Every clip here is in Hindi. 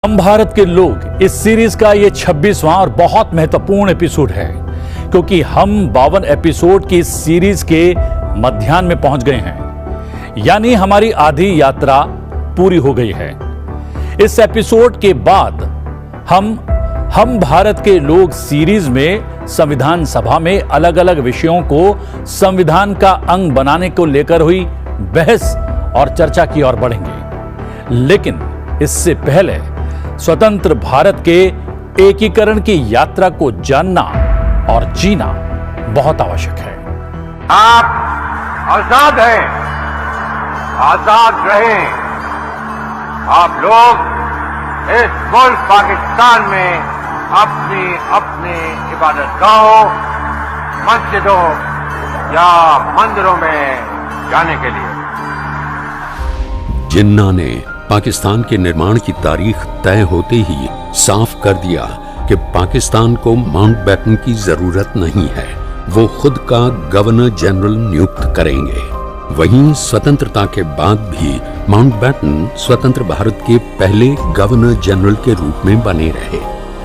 हम भारत के लोग इस सीरीज का ये 26वां और बहुत महत्वपूर्ण एपिसोड है, क्योंकि हम 52 एपिसोड की इस सीरीज के मध्याह्न में पहुंच गए हैं, यानी हमारी आधी यात्रा पूरी हो गई है। इस एपिसोड के बाद हम भारत के लोग सीरीज में संविधान सभा में अलग अलग विषयों को संविधान का अंग बनाने को लेकर हुई बहस और चर्चा की ओर बढ़ेंगे। लेकिन इससे पहले स्वतंत्र भारत के एकीकरण की यात्रा को जानना और जीना बहुत आवश्यक है। आप आजाद हैं, आजाद रहें। आप लोग इस मुल्क पाकिस्तान में अपनी अपनी इबादतगाहों, मस्जिदों या मंदिरों में जाने के लिए। जिन्ना ने पाकिस्तान के निर्माण की तारीख तय होते ही साफ कर दिया कि पाकिस्तान को माउंटबेटन की जरूरत नहीं है, वो खुद का गवर्नर जनरल नियुक्त करेंगे। वहीं स्वतंत्रता के बाद भी माउंटबेटन स्वतंत्र भारत के पहले गवर्नर जनरल के रूप में बने रहे,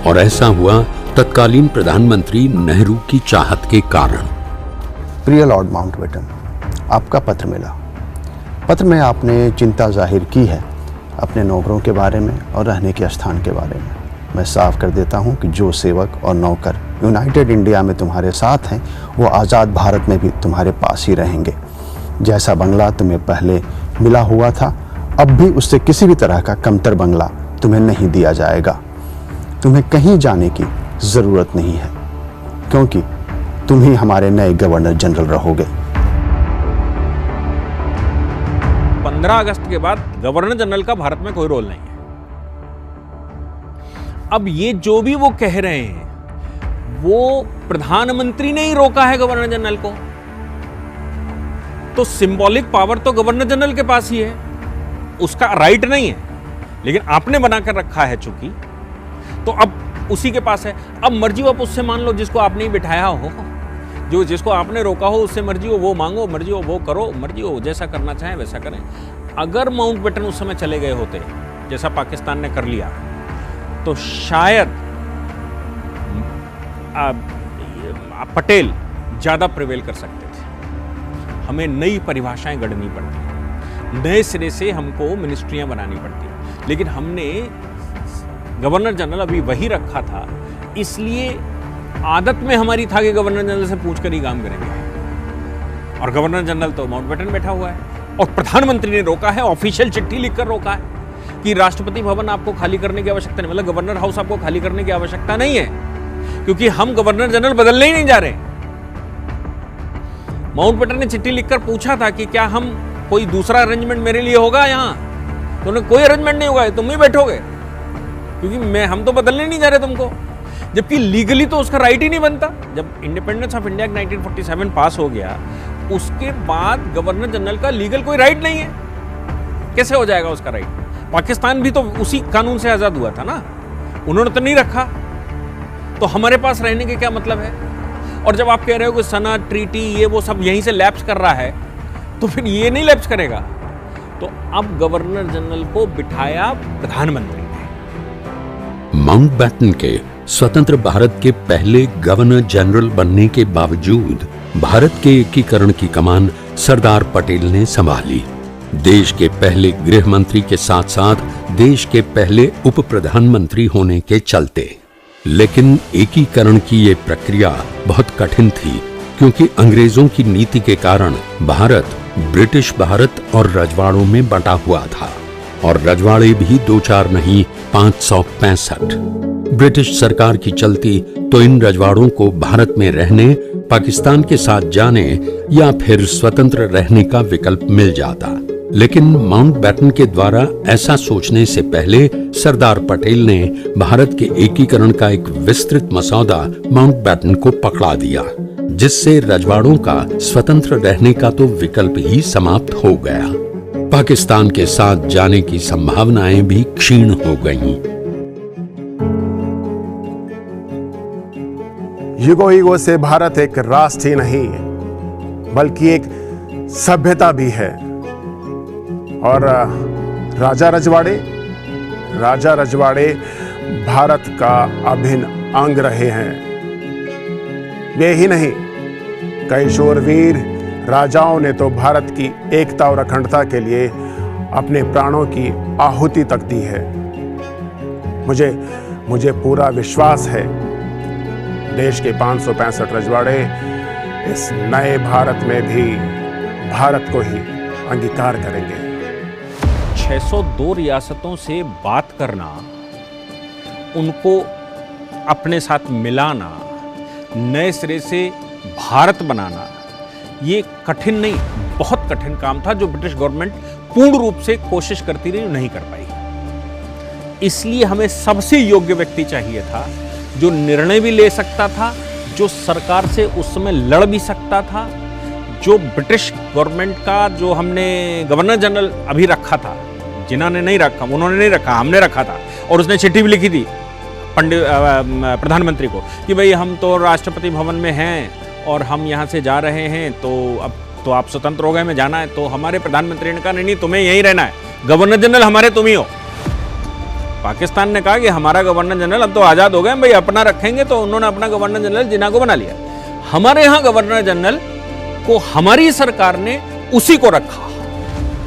और ऐसा हुआ तत्कालीन प्रधानमंत्री नेहरू की चाहत के कारण। प्रिय लॉर्ड माउंटबेटन, आपका पत्र मिला। पत्र में आपने चिंता जाहिर की है अपने नौकरों के बारे में और रहने के स्थान के बारे में। मैं साफ कर देता हूं कि जो सेवक और नौकर यूनाइटेड इंडिया में तुम्हारे साथ हैं, वो आज़ाद भारत में भी तुम्हारे पास ही रहेंगे। जैसा बंगला तुम्हें पहले मिला हुआ था, अब भी उससे किसी भी तरह का कमतर बंगला तुम्हें नहीं दिया जाएगा। तुम्हें कहीं जाने की ज़रूरत नहीं है, क्योंकि तुम ही हमारे नए गवर्नर जनरल रहोगे। 15 अगस्त के बाद गवर्नर जनरल का भारत में कोई रोल नहीं है। अब ये जो भी वो कह रहे हैं, वो प्रधानमंत्री ने ही रोका है गवर्नर जनरल को, तो सिंबॉलिक पावर तो गवर्नर जनरल के पास ही है, उसका राइट नहीं है। लेकिन आपने बनाकर रखा है चूंकि, तो अब उसी के पास है। अब मर्जी हो आप उससे मान लो, जिसको आपने ही बिठाया हो, जो जिसको आपने रोका हो उससे मर्जी हो वो मांगो, मर्जी हो वो करो, मर्जी हो जैसा करना चाहें वैसा करें। अगर माउंटबेटन उस समय चले गए होते जैसा पाकिस्तान ने कर लिया, तो शायद पटेल ज्यादा प्रिवेल कर सकते थे। हमें नई परिभाषाएं गढ़नी पड़ती, नए सिरे से हमको मिनिस्ट्रियां बनानी पड़ती। लेकिन हमने गवर्नर जनरल अभी वही रखा था, इसलिए आदत में हमारी था कि गवर्नर जनरल से पूछकर ही काम करेंगे। और गवर्नर जनरल तो माउंटबेटन बैठा हुआ है, और प्रधानमंत्री ने रोका है, ऑफिशियल चिट्ठी लिखकर रोका है कि राष्ट्रपति भवन आपको खाली करने की आवश्यकता नहीं, मतलब गवर्नर हाउस आपको खाली करने की आवश्यकता नहीं है, क्योंकि हम गवर्नर जनरल बदलने ही नहीं जा रहे। माउंटबेटन ने चिट्ठी लिखकर पूछा था कि क्या हम कोई दूसरा अरेंजमेंट मेरे लिए होगा यहाँ, तो उन्हें कोई अरेंजमेंट नहीं होगा, तुम ही बैठोगे, क्योंकि हम तो बदलने नहीं जा रहे तुमको। जबकि लीगली तो उसका राइट ही नहीं बनता। जब इंडिपेंडेंस ऑफ इंडिया 1947 पास हो गया, उसके बाद गवर्नर जनरल का लीगल कोई राइट नहीं है, कैसे हो जाएगा उसका राइट? पाकिस्तान भी तो उसी कानून से आजाद हुआ था ना, उन्होंने तो नहीं रखा, तो हमारे पास रहने के क्या मतलब है? और जब आप कह रहे हो कि सना ट्रीटी ये वो सब यहीं से लैप्स कर रहा है, तो फिर ये नहीं लैप्स करेगा। तो अब गवर्नर जनरल को बिठाया प्रधानमंत्री ने। माउंटबेटन के स्वतंत्र भारत के पहले गवर्नर जनरल बनने के बावजूद भारत के एकीकरण की कमान सरदार पटेल ने संभाली। देश के पहले गृह मंत्री के साथ साथ देश के पहले उप प्रधानमंत्री होने के चलते। लेकिन एकीकरण की ये प्रक्रिया बहुत कठिन थी, क्योंककि अंग्रेजों की नीति के कारण भारत ब्रिटिश भारत और रजवाड़ों में बंटा हुआ था, और रजवाड़े भी 2-4 नहीं 565। ब्रिटिश सरकार की चलती तो इन रजवाड़ों को भारत में रहने, पाकिस्तान के साथ जाने या फिर स्वतंत्र रहने का विकल्प मिल जाता। लेकिन माउंटबेटन के द्वारा ऐसा सोचने से पहले सरदार पटेल ने भारत के एकीकरण का एक विस्तृत मसौदा माउंटबेटन को पकड़ा दिया, जिससे रजवाड़ों का स्वतंत्र रहने का तो विकल्प ही समाप्त हो गया। पाकिस्तान के साथ जाने की संभावनाएं भी क्षीण हो गईं। युगों युगों से भारत एक राष्ट्र ही नहीं बल्कि एक सभ्यता भी है, और राजा रजवाड़े राजा रजवाड़े भारत का अभिन्न अंग रहे हैं। वे ही नहीं, कई शूरवीर राजाओं ने तो भारत की एकता और अखंडता के लिए अपने प्राणों की आहुति तक दी है। मुझे पूरा विश्वास है देश के 565 रजवाड़े इस नए भारत में भी भारत को ही अंगीकार करेंगे। 602 रियासतों से बात करना, उनको अपने साथ मिलाना, नए सिरे से भारत बनाना, ये कठिन नहीं, बहुत कठिन काम था जो ब्रिटिश गवर्नमेंट पूर्ण रूप से कोशिश करती रही, नहीं कर पाई। इसलिए हमें सबसे योग्य व्यक्ति चाहिए था जो निर्णय भी ले सकता था, जो सरकार से उस समय लड़ भी सकता था, जो ब्रिटिश गवर्नमेंट का जो हमने गवर्नर जनरल अभी रखा था, जिन्होंने नहीं रखा, उन्होंने नहीं रखा, हमने रखा था, और उसने चिट्ठी भी लिखी थी प्रधानमंत्री को कि भाई हम तो राष्ट्रपति भवन में हैं और हम यहाँ से जा रहे हैं, तो अब तो आप स्वतंत्र हो गए, हमें जाना है। तो हमारे प्रधानमंत्री ने कहा नहीं, तुम्हें यहीं रहना है, गवर्नर जनरल हमारे तुम ही हो। पाकिस्तान ने कहा कि हमारा गवर्नर जनरल अब तो आज़ाद हो गए, भाई अपना रखेंगे, तो उन्होंने अपना गवर्नर जनरल जिन्ना को बना लिया। हमारे यहाँ गवर्नर जनरल को हमारी सरकार ने उसी को रखा,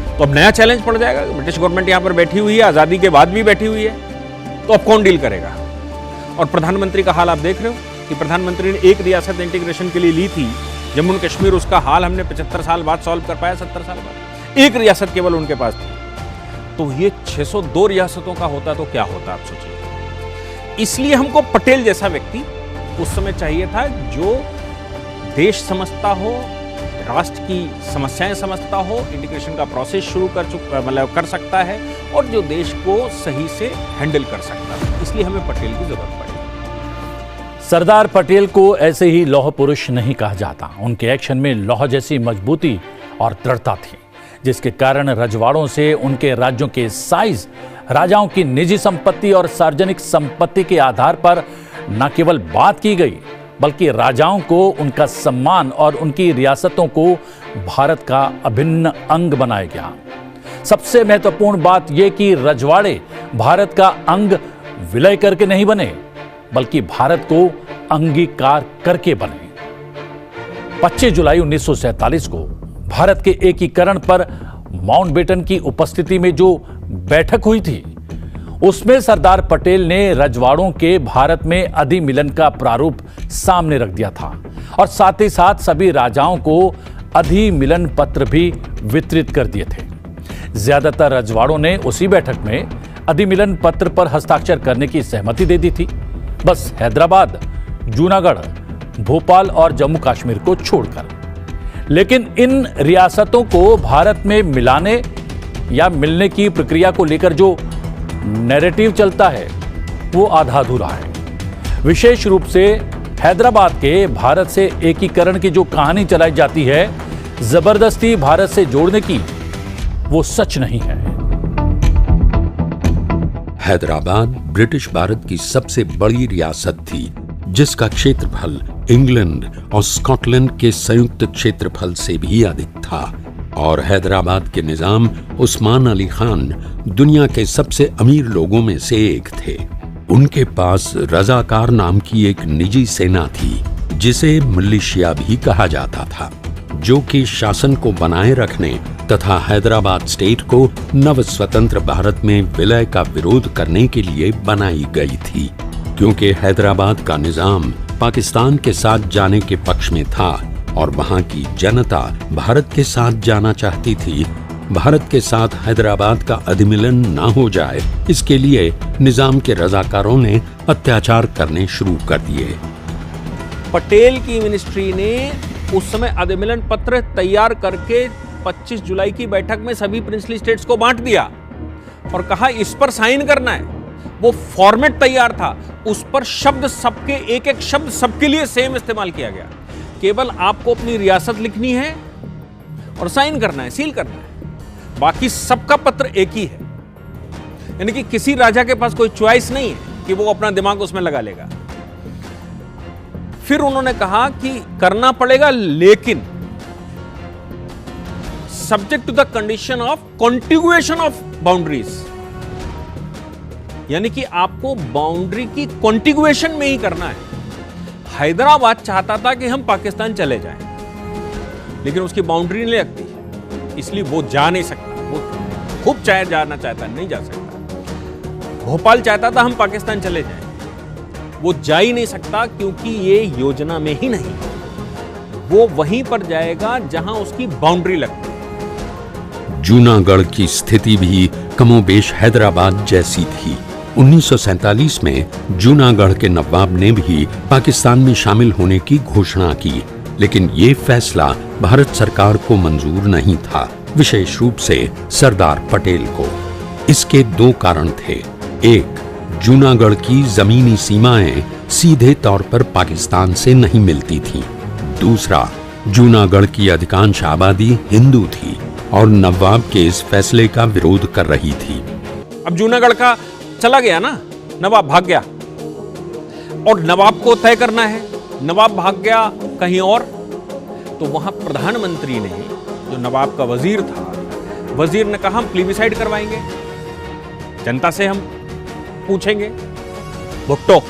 तो अब नया चैलेंज पड़ जाएगा। ब्रिटिश गवर्नमेंट यहाँ पर बैठी हुई है, आज़ादी के बाद भी बैठी हुई है, तो अब कौन डील करेगा। और प्रधानमंत्री का हाल आप देख रहे हो कि प्रधानमंत्री ने एक रियासत इंटीग्रेशन के लिए ली थी, जम्मू कश्मीर, उसका हाल हमने 75 साल बाद सॉल्व कर पाया, 70 साल बाद एक रियासत केवल उनके पास थी। तो ये 602 रियासतों का होता तो क्या होता, आप सोचिए। इसलिए हमको पटेल जैसा व्यक्ति उस समय चाहिए था जो देश समझता हो, राष्ट्र की समस्याएं समझता हो, इंटीग्रेशन का प्रोसेस शुरू कर सकता है, और जो देश को सही से हैंडल कर सकता है। इसलिए हमें पटेल की जरूरत पड़ी। सरदार पटेल को ऐसे ही लौह पुरुष नहीं कहा जाता। उनके एक्शन में लौह जैसी मजबूती और दृढ़ता थी, जिसके कारण रजवाड़ों से उनके राज्यों के साइज, राजाओं की निजी संपत्ति और सार्वजनिक संपत्ति के आधार पर न केवल बात की गई, बल्कि राजाओं को उनका सम्मान और उनकी रियासतों को भारत का अभिन्न अंग बनाया गया। सबसे महत्वपूर्ण बात यह कि रजवाड़े भारत का अंग विलय करके नहीं बने, बल्कि भारत को अंगीकार करके बने। 25 जुलाई 1947 को भारत के एकीकरण पर माउंटबेटन की उपस्थिति में जो बैठक हुई थी, उसमें सरदार पटेल ने रजवाड़ों के भारत में अधिमिलन का प्रारूप सामने रख दिया था, और साथ ही साथ सभी राजाओं को अधिमिलन पत्र भी वितरित कर दिए थे। ज्यादातर रजवाड़ों ने उसी बैठक में अधिमिलन पत्र पर हस्ताक्षर करने की सहमति दे दी थी, बस हैदराबाद, जूनागढ़, भोपाल और जम्मू कश्मीर को छोड़कर। लेकिन इन रियासतों को भारत में मिलाने या मिलने की प्रक्रिया को लेकर जो नैरेटिव चलता है, वो आधा अधूरा है। विशेष रूप से हैदराबाद के भारत से एकीकरण की जो कहानी चलाई जाती है, जबरदस्ती भारत से जोड़ने की, वो सच नहीं है। हैदराबाद ब्रिटिश भारत की सबसे बड़ी रियासत थी, जिसका क्षेत्रफल इंग्लैंड और स्कॉटलैंड के संयुक्त क्षेत्रफल से भी अधिक था, और हैदराबाद के निजाम उस्मान अली खान दुनिया के सबसे अमीर लोगों में से एक थे। उनके पास रजाकार नाम की एक निजी सेना थी, जिसे मिलिशिया भी कहा जाता था, जो कि शासन को बनाए रखने तथा हैदराबाद स्टेट को नव स्वतंत्र भारत में विलय का विरोध करने के लिए बनाई गई थी। क्योंकि हैदराबाद का निजाम पाकिस्तान के साथ जाने के पक्ष में था और वहां की जनता भारत के साथ जाना चाहती थी, भारत के साथ हैदराबाद का अधिमिलन ना हो जाए, इसके लिए निजाम के रजाकारों ने अत्याचार करने शुरू कर दिए। पटेल की मिनिस्ट्री ने उस समय अधिमिलन पत्र तैयार करके 25 जुलाई की बैठक में सभी प्रिंसली स्टेट्स को बांट दिया और कहा इस पर साइन करना है। वो फॉर्मेट तैयार था, उस पर शब्द सबके, एक एक शब्द सबके लिए सेम इस्तेमाल किया गया। केवल आपको अपनी रियासत लिखनी है और साइन करना है, सील करना है, बाकी सबका पत्र एक ही है। यानी कि किसी राजा के पास कोई चॉइस नहीं है कि वो अपना दिमाग उसमें लगा लेगा। फिर उन्होंने कहा कि करना पड़ेगा, लेकिन subject to the condition of contiguation of boundaries. यानी कि आपको बाउंड्री की कॉन्टिग्युएशन में ही करना है। हैदराबाद चाहता था कि हम पाकिस्तान चले जाएं, लेकिन उसकी बाउंड्री नहीं लगती, इसलिए वो जा नहीं सकता। वो खूब चाहे जाना चाहता, नहीं जा सकता। भोपाल चाहता था हम पाकिस्तान चले जाएं, वो जा ही नहीं सकता, क्योंकि ये योजना में ही नहीं। वो वहीं पर जाएगा जहां उसकी बाउंड्री लगती है। जूनागढ़ की स्थिति भी कमोबेश हैदराबाद जैसी थी। 1947 में जूनागढ़ के नवाब ने भी पाकिस्तान में शामिल होने की घोषणा की, लेकिन ये फैसला भारत सरकार को मंजूर नहीं था, विशेष रूप से सरदार पटेल को। इसके दो कारण थे। एक, जूनागढ़ की जमीनी सीमाएं सीधे तौर पर पाकिस्तान से नहीं मिलती थीं। दूसरा, जूनागढ़ की अधिकांश आबादी हिंदू थी और नवाब के इस फैसले का विरोध कर रही थी। अब जूनागढ़ का चला गया ना, नवाब भाग गया, और नवाब को तय करना है। नवाब भाग गया कहीं और, तो वहां प्रधानमंत्री ने, जो नवाब का वजीर था, वजीर ने कहा हम प्लेबिसाइड करवाएंगे, जनता से हम पूछेंगे। भुट्टो,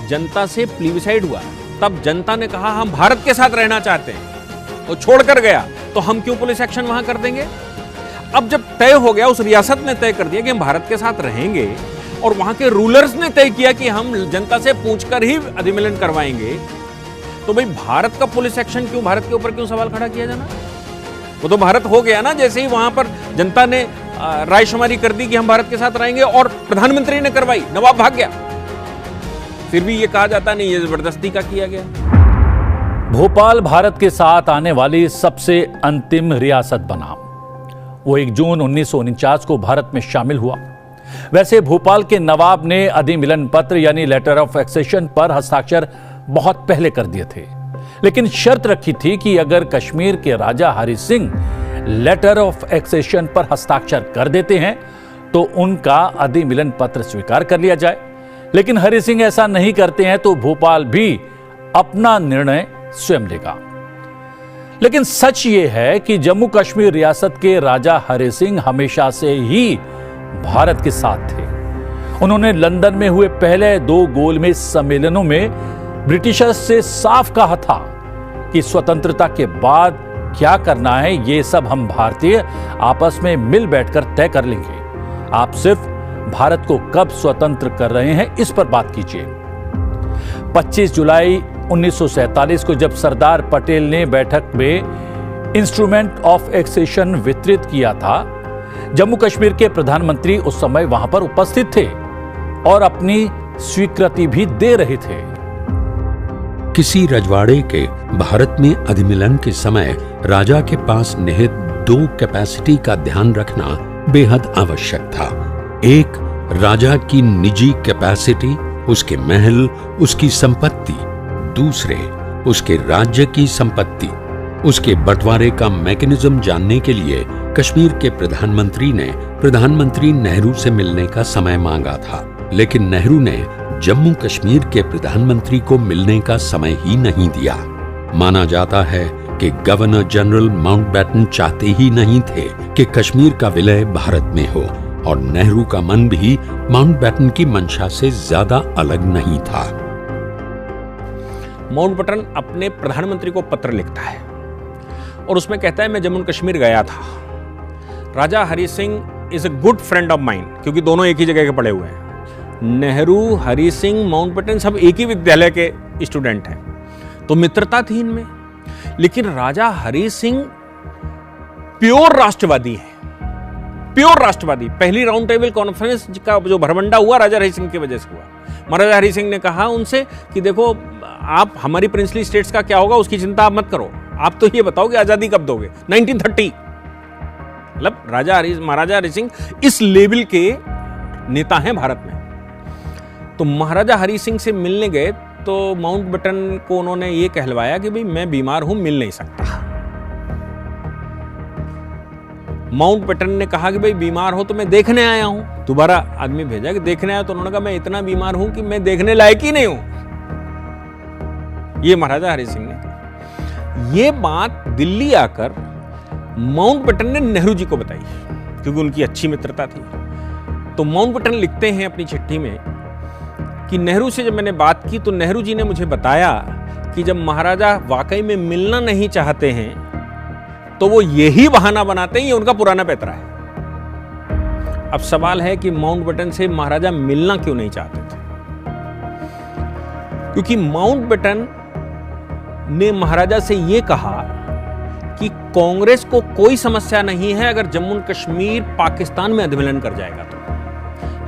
जनता से प्लेबिसाइड हुआ, तब जनता ने कहा हम भारत के साथ रहना चाहते हैं, तो छोड़कर गया, तो हम क्यों पुलिस एक्शन वहां कर देंगे। अब जब तय हो गया, उस रियासत ने तय कर दिया कि हम भारत के साथ रहेंगे, और वहां के रूलर्स ने तय किया कि हम जनता से पूछकर ही अधिमिलन करवाएंगे, तो भाई भारत का पुलिस एक्शन क्यों, भारत के ऊपर क्यों सवाल खड़ा किया जाना। वो तो भारत हो गया ना, जैसे ही वहां पर जनता ने रायशुमारी कर दी कि हम भारत के साथ रहेंगे, और प्रधानमंत्री ने करवाई, नवाब भाग गया। फिर भी ये कहा जाता नहीं, ये जबरदस्ती का किया गया। भोपाल भारत के साथ आने वाली सबसे अंतिम रियासत बना। वो 1 जून 1949 को भारत में शामिल हुआ। वैसे भोपाल के नवाब ने अधिमिलन पत्र यानी लेटर ऑफ एक्सेशन पर हस्ताक्षर बहुत पहले कर दिए थे, लेकिन शर्त रखी थी कि अगर कश्मीर के राजा Hari Singh letter of accession पर हस्ताक्षर कर देते हैं तो उनका अधिमिलन पत्र स्वीकार कर लिया जाए। लेकिन हरि सिंह ऐसा नहीं करते हैं तो भोपाल भी अपना निर्णय स्वयं लेगा। लेकिन सच यह है कि जम्मू कश्मीर रियासत के राजा हरि सिंह हमेशा से ही भारत के साथ थे। उन्होंने लंदन में हुए पहले 2 गोलमेज सम्मेलनों में ब्रिटिशर्स से साफ कहा था कि स्वतंत्रता के बाद क्या करना है ये सब हम भारतीय आपस में मिल बैठकर तय कर लेंगे। आप सिर्फ भारत को कब स्वतंत्र कर रहे हैं इस पर बात कीजिए। 25 जुलाई 1947 को जब सरदार पटेल ने बैठक में इंस्ट्रूमेंट ऑफ एक्सेशन वितरित किया था, जम्मू कश्मीर के प्रधानमंत्री उस समय वहां पर उपस्थित थे और अपनी स्वीकृति भी दे रहे थे। किसी रजवाड़े के भारत में अधिमिलन के समय राजा के पास निहित 2 कैपेसिटी का ध्यान रखना बेहद आवश्यक था। एक, राजा की निजी कैपेसिटी, उसके महल, उसकी संपत्ति। दूसरे, उसके राज्य की संपत्ति। उसके बंटवारे का मैकेनिज्म जानने के लिए कश्मीर के प्रधानमंत्री ने प्रधानमंत्री नेहरू से मिलने का समय मांगा था, लेकिन नेहरू ने जम्मू कश्मीर के प्रधानमंत्री को मिलने का समय ही नहीं दिया। माना जाता है कि गवर्नर जनरल माउंटबेटन चाहते ही नहीं थे कि कश्मीर का विलय भारत में हो, और नेहरू का मन भी माउंटबेटन की मंशा से ज्यादा अलग नहीं था। माउंटबेटन अपने प्रधानमंत्री को पत्र लिखता है और उसमें कहता है मैं जम्मू कश्मीर गया था। राजा Hari Singh is a good friend of mine, क्योंकि दोनों एक ही जगह के पढ़े हुए हैं। नेहरू, हरि सिंह, माउंटबेटन सब एक ही विद्यालय के स्टूडेंट हैं, तो मित्रता थी इनमें। लेकिन राजा हरि सिंह प्योर राष्ट्रवादी है, प्योर राष्ट्रवादी। पहली राउंड टेबल कॉन्फ्रेंस का जो भरभंडा हुआ राजा हरि सिंह की वजह से हुआ। महाराजा हरि सिंह ने कहा उनसे कि देखो, आप हमारी प्रिंसली स्टेट्स का क्या होगा उसकी चिंता आप मत करो, आप तो ये बताओ कि आजादी कब दोगे। 1930, मतलब महाराजा हरि सिंह इस लेवल के नेता हैं भारत में। तो महाराजा हरि सिंह से मिलने गए तो माउंटबेटन को उन्होंने ये कहलवाया कि भाई मैं बीमार हूं, मिल नहीं सकता। माउंटबेटन ने कहा कि भाई बीमार हो तो मैं देखने आया हूं। दोबारा आदमी भेजा कि देखने आया, तो उन्होंने कहा मैं इतना बीमार हूं कि मैं देखने लायक ही नहीं हूं। ये महाराजा हरि सिंह ने कहा। ये बात दिल्ली आकर माउंटबेटन ने नेहरू जी को बताई, क्योंकि उनकी अच्छी मित्रता थी। तो माउंटबेटन लिखते हैं अपनी चिट्ठी में कि नेहरू से जब मैंने बात की तो नेहरू जी ने मुझे बताया कि जब महाराजा वाकई में मिलना नहीं चाहते हैं तो वो यही बहाना बनाते हैं, ये उनका पुराना पैतरा है। अब सवाल है कि माउंटबेटन से महाराजा मिलना क्यों नहीं चाहते थे? क्योंकि माउंटबेटन ने महाराजा से यह कहा कि कांग्रेस को कोई समस्या नहीं है अगर जम्मू और कश्मीर पाकिस्तान में अधिविलीन कर जाएगा तो।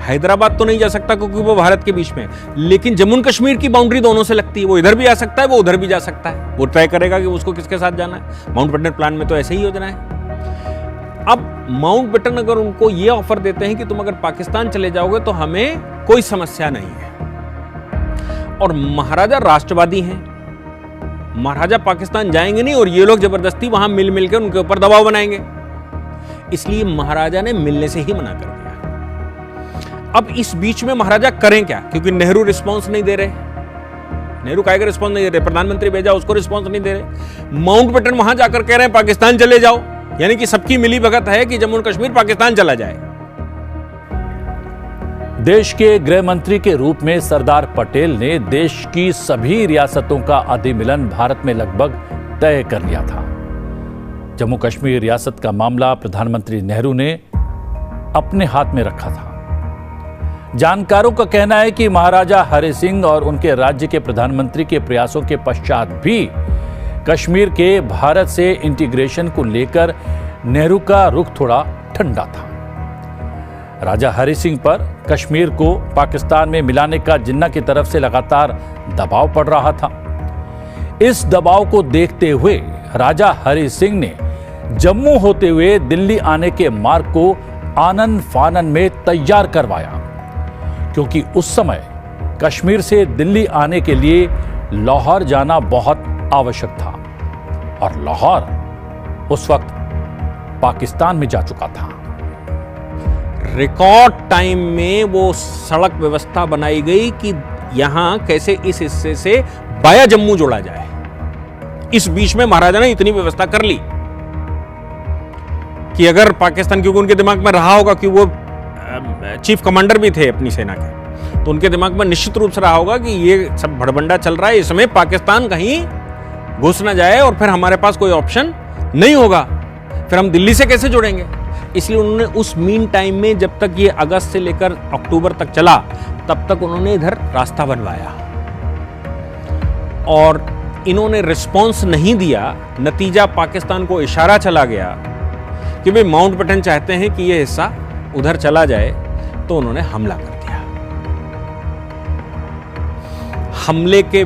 हैदराबाद तो नहीं जा सकता क्योंकि वो भारत के बीच में, लेकिन जम्मू और कश्मीर की बाउंड्री दोनों से लगती है, वो इधर भी आ सकता है, वो उधर भी जा सकता है, वो तय करेगा कि उसको किसके साथ जाना है। माउंटबेटन प्लान में तो ऐसे ही योजना है। अब माउंटबेटन अगर उनको ये ऑफर देते हैं कि तुम अगर पाकिस्तान चले जाओगे तो हमें कोई समस्या नहीं है, और महाराजा राष्ट्रवादी हैं, महाराजा पाकिस्तान जाएंगे नहीं और ये लोग जबरदस्ती वहां मिल के उनके ऊपर दबाव बनाएंगे, इसलिए महाराजा ने मिलने से ही मना कर दिया। अब इस बीच में महाराजा करें क्या, क्योंकि नेहरू रिस्पांस नहीं दे रहे, नेहरू काहे का रिस्पांस नहीं दे रहे, प्रधानमंत्री भेजा उसको रिस्पांस नहीं दे रहे। माउंटबेटन वहां जाकर कह रहे हैं पाकिस्तान चले जाओ, यानी कि सबकी मिली भगत है कि जम्मू और कश्मीर पाकिस्तान चला जाए। देश के गृह मंत्री के रूप में सरदार पटेल ने देश की सभी रियासतों का अधिमिलन भारत में लगभग तय कर लिया था। जम्मू कश्मीर रियासत का मामला प्रधानमंत्री नेहरू ने अपने हाथ में रखा था। जानकारों का कहना है कि महाराजा हरि सिंह और उनके राज्य के प्रधानमंत्री के प्रयासों के पश्चात भी कश्मीर के भारत से इंटीग्रेशन को लेकर नेहरू का रुख थोड़ा ठंडा था। राजा हरि सिंह पर कश्मीर को पाकिस्तान में मिलाने का जिन्ना की तरफ से लगातार दबाव पड़ रहा था। इस दबाव को देखते हुए राजा हरि सिंह ने जम्मू होते हुए दिल्ली आने के मार्ग को आनन फानन में तैयार करवाया, क्योंकि उस समय कश्मीर से दिल्ली आने के लिए लाहौर जाना बहुत आवश्यक था, और लाहौर उस वक्त पाकिस्तान में जा चुका था। रिकॉर्ड टाइम में वो सड़क व्यवस्था बनाई गई कि यहां कैसे इस हिस्से से बाया जम्मू जोड़ा जाए। इस बीच में महाराजा ने इतनी व्यवस्था कर ली कि अगर पाकिस्तान, क्योंकि उनके दिमाग में रहा होगा कि वो चीफ कमांडर भी थे अपनी सेना के, तो उनके दिमाग में निश्चित रूप से रहा होगा कि ये सब भड़बंडा चल रहा है, इसमें पाकिस्तान कहीं घुस ना जाए और फिर हमारे पास कोई ऑप्शन नहीं होगा, फिर हम दिल्ली से कैसे जुड़ेंगे। इसलिए उन्होंने उस मीन टाइम में, जब तक ये अगस्त से लेकर अक्टूबर तक चला, तब तक उन्होंने इधर रास्ता बनवाया, और इन्होंने रिस्पॉन्स नहीं दिया। नतीजा पाकिस्तान को इशारा चला गया कि भाई माउंटबेटन चाहते हैं कि ये हिस्सा उधर चला जाए, तो उन्होंने हमला कर दिया। हमले के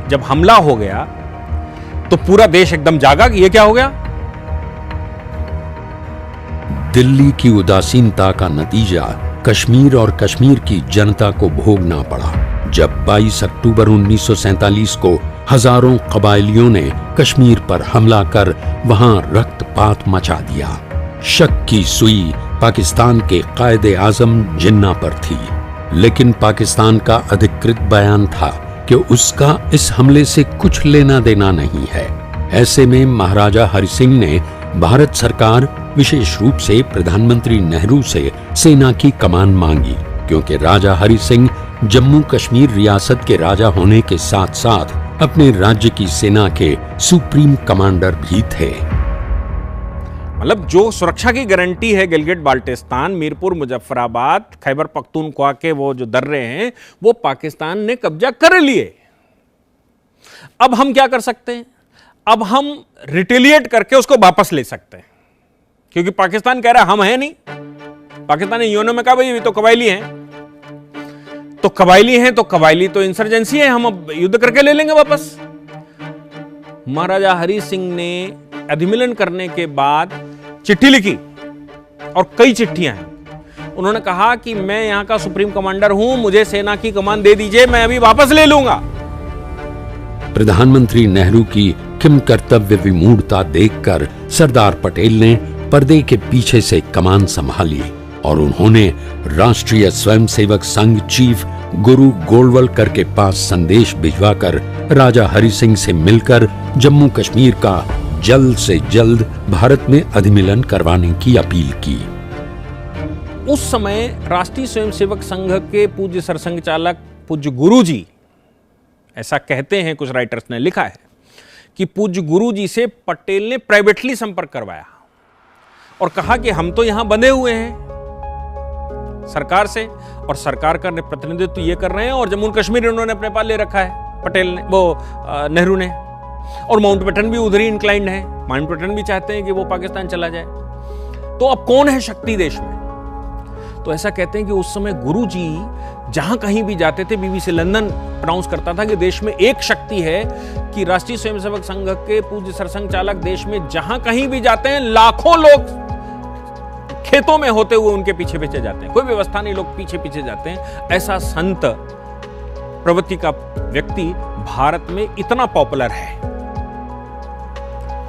जब हमला हो गया तो पूरा देश एकदम जागा कि ये क्या हो गया। दिल्ली की उदासीनता का नतीजा कश्मीर और कश्मीर की जनता को भोगना पड़ा, जब 22 अक्टूबर 1947 को हजारों कबायलियों ने कश्मीर पर हमला कर वहां रक्तपात मचा दिया। शक की सुई पाकिस्तान के कायदे आजम जिन्ना पर थी, लेकिन पाकिस्तान का अधिकृत बयान था कि उसका इस हमले से कुछ लेना देना नहीं है। ऐसे में महाराजा हरि सिंह ने भारत सरकार, विशेष रूप से प्रधानमंत्री नेहरू से सेना की कमान मांगी, क्योंकि राजा हरि सिंह जम्मू कश्मीर रियासत के राजा होने के साथ साथ अपने राज्य की सेना के सुप्रीम कमांडर भी थे। मतलब जो सुरक्षा की गारंटी है गिलगिट बाल्टिस्तान, मीरपुर, मुजफ्फराबाद, खैबर पख्तूनख्वा के वो जो दर्रे हैं, वो पाकिस्तान ने कब्जा कर लिए। अब हम क्या कर सकते हैं? अब हम रिटेलिएट करके उसको वापस ले सकते हैं, क्योंकि पाकिस्तान कह रहा है हम हैं नहीं। पाकिस्तान ने यूएनओ में कहा भाई ये तो कबायली हैं, तो कबायली हैं तो कबायली तो इंसर्जेंसी है, हम अब युद्ध करके ले लेंगे वापस। महाराजा हरि सिंह ने अधिमिलन करने के बाद चिट्ठी लिखी, और कई चिट्ठियां हैं। उन्होंने कहा कि मैं यहां का सुप्रीम कमांडर हूं, मुझे सेना की कमान दे दीजिए, मैं अभी वापस ले लूंगा। प्रधानमंत्री नेहरू की किम कर्तव्य विमूढ़ता देखकर सरदार पटेल ने पर्दे के पीछे से कमान संभाली, और उन्होंने राष्ट्रीय स्वयंसेवक संघ चीफ गुरु गोलवलकर के पास संदेश भिजवाकर राजा हरि सिंह से मिलकर जम्मू कश्मीर का जल्द से जल्द भारत में अधिमिलन करवाने की अपील की। उस समय राष्ट्रीय स्वयंसेवक संघ के पूज्य सरसंघ चालक पूज्य गुरुजी, ऐसा कहते हैं कुछ राइटर्स ने लिखा है कि पूज्य गुरुजी से पटेल ने प्राइवेटली संपर्क करवाया और कहा कि हम तो यहां बंधे हुए हैं सरकार से, और सरकार का प्रतिनिधित्व ये कर रहे हैं, और जम्मू कश्मीर उन्होंने अपने पास ले रखा है पटेल ने, नेहरू ने, और माउंटबेटन भी उधर ही इंक्लाइंड है, माउंटबेटन भी चाहते हैं कि वो पाकिस्तान चला जाए, तो अब कौन है शक्ति देश में? तो ऐसा कहते हैं कि उस समय गुरुजी जहां कहीं भी जाते थे, बीबीसी लंदन अनाउंस करता था कि देश में एक शक्ति है कि राष्ट्रीय स्वयंसेवक संघ के पूज्य सरसंघ चालक देश में जहां कहीं भी जाते हैं, लाखों लोग खेतों में होते हुए उनके पीछे पीछे जाते हैं, कोई व्यवस्था नहीं, लोग पीछे पीछे जाते हैं। ऐसा संत प्रवृत्ति का व्यक्ति भारत में इतना पॉपुलर है,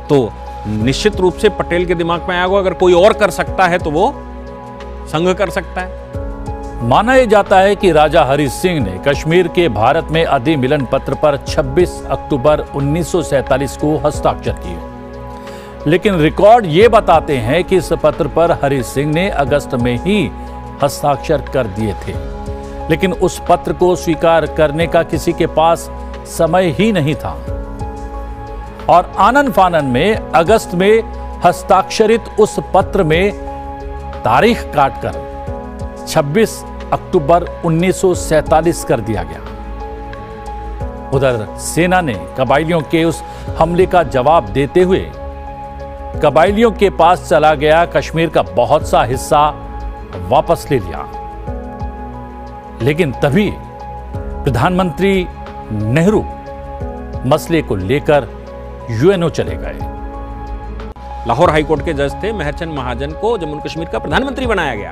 तो निश्चित रूप से पटेल के दिमाग में आया होगा अगर कोई और कर सकता है तो वो संघ कर सकता है। माना यह जाता है कि राजा हरि सिंह ने कश्मीर के भारत में अधिमिलन पत्र पर 26 अक्टूबर 1947 को हस्ताक्षर किए, लेकिन रिकॉर्ड ये बताते हैं कि इस पत्र पर हरि सिंह ने अगस्त में ही हस्ताक्षर कर दिए थे, लेकिन उस पत्र को स्वीकार करने का किसी के पास समय ही नहीं था, और आनन फानन में अगस्त में हस्ताक्षरित उस पत्र में तारीख काटकर 26 अक्टूबर 1947 कर दिया गया। उधर सेना ने कबायलियों के उस हमले का जवाब देते हुए कबायलियों के पास चला गया कश्मीर का बहुत सा हिस्सा वापस ले लिया, लेकिन तभी प्रधानमंत्री नेहरू मसले को लेकर यूएनओ चले गए। लाहौर हाईकोर्ट के जज थे मेहरचंद महाजन को जम्मू कश्मीर का प्रधानमंत्री बनाया गया,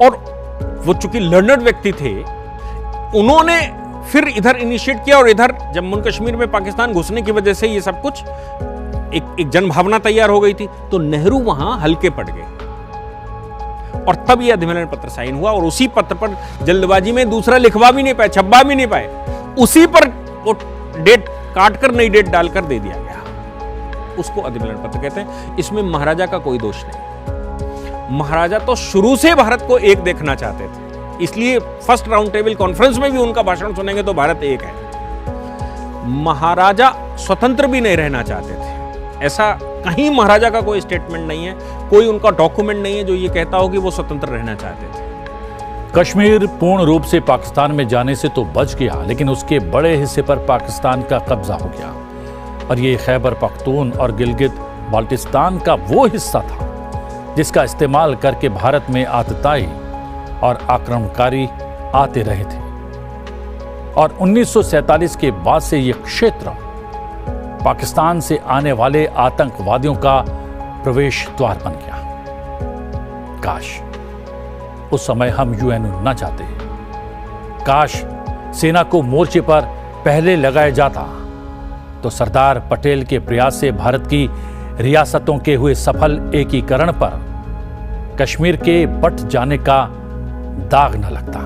और वो चूंकि लर्नड व्यक्ति थे, उन्होंने फिर इधर इनिशिएट किया, और इधर जम्मू कश्मीर में पाकिस्तान घुसने की वजह से ये सब कुछ एक जनभावना तैयार हो गई थी, तो नेहरू वहां हल्के पड़ गए, और तब यह अधिमिलन पत्र साइन हुआ, और उसी पत्र पर जल्दबाजी में दूसरा लिखवा भी नहीं पाए, छपवा भी नहीं पाए, उसी पर वो डेट काटकर नई डेट डालकर दे दिया गया, उसको अधिमिलन पत्र कहते हैं। इसमें महाराजा का कोई दोष नहीं, महाराजा तो शुरू से भारत को एक देखना चाहते थे, इसलिए फर्स्ट राउंड टेबल कॉन्फ्रेंस में भी उनका भाषण सुनेंगे तो भारत एक है। महाराजा स्वतंत्र भी नहीं रहना चाहते थे, ऐसा कहीं महाराजा का कोई स्टेटमेंट नहीं है, कोई उनका डॉक्यूमेंट नहीं है जो ये कहता हो कि वो स्वतंत्र रहना चाहते थे। कश्मीर पूर्ण रूप से पाकिस्तान में जाने से तो बच गया, लेकिन उसके बड़े हिस्से पर पाकिस्तान का कब्जा हो गया, और ये खैबर पख्तून और गिलगित बाल्टिस्तान का वो हिस्सा था जिसका इस्तेमाल करके भारत में आतताई और आक्रमणकारी आते रहे थे, और 1947 के बाद से ये क्षेत्र पाकिस्तान से आने वाले आतंकवादियों का प्रवेश द्वार बन गया। काश उस समय हम यूएनओ न जाते, काश सेना को मोर्चे पर पहले लगाया जाता, तो सरदार पटेल के प्रयास से भारत की रियासतों के हुए सफल एकीकरण पर कश्मीर के बट जाने का दाग न लगता।